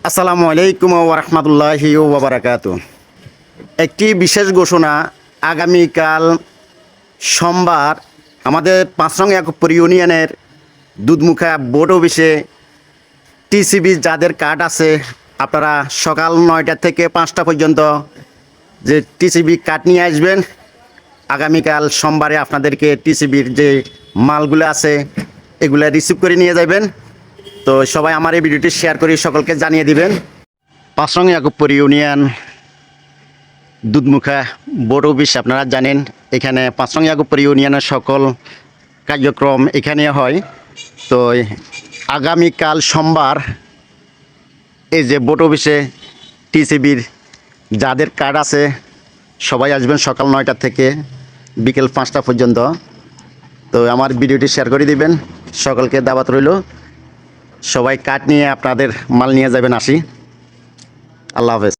আসসালামু আলাইকুম ওয়া রাহমাতুল্লাহি ওয়া বারাকাতুহু। একটি বিশেষ ঘোষণা, আগামীকাল সোমবার আমাদের পাঁচরং ইয়াকুবপুর ইউনিয়নের দুধমুখা বোর্ড অফিসে টিসিবি যাদের কার্ড আছে আপনারা সকাল 9টা থেকে 5টা পর্যন্ত যে টিসিবি কার্ড নিয়ে আসবেন। আগামীকাল সোমবারে আপনাদেরকে টিসিবির যে মালগুলো আছে এগুলো রিসিভ করে নিয়ে যাবেন। তো সবাই আমার এই ভিডিওটি শেয়ার করে সকলকে জানিয়ে দিবেন। পাঁচরং ইয়াকুবপুর ইউনিয়ন দুধমুখা বোর্ড অফিস আপনারা জানেন, এখানে পাঁচরং ইয়াকুবপুর ইউনিয়নের সকল কার্যক্রম এখানে হয়। তো আগামীকাল সোমবার এই যে বোর্ড অফিসে টিসিবির যাদের কার্ড আছে সবাই আসবেন সকাল 9টা থেকে বিকেল 5টা পর্যন্ত। তো আমার ভিডিওটি শেয়ার করে দিবেন, সকলকে দাওয়াত রইল। সবাই কার্ড নিয়ে আপনাদের মাল নিয়ে যাবেন। আসি, আল্লাহ হাফেজ।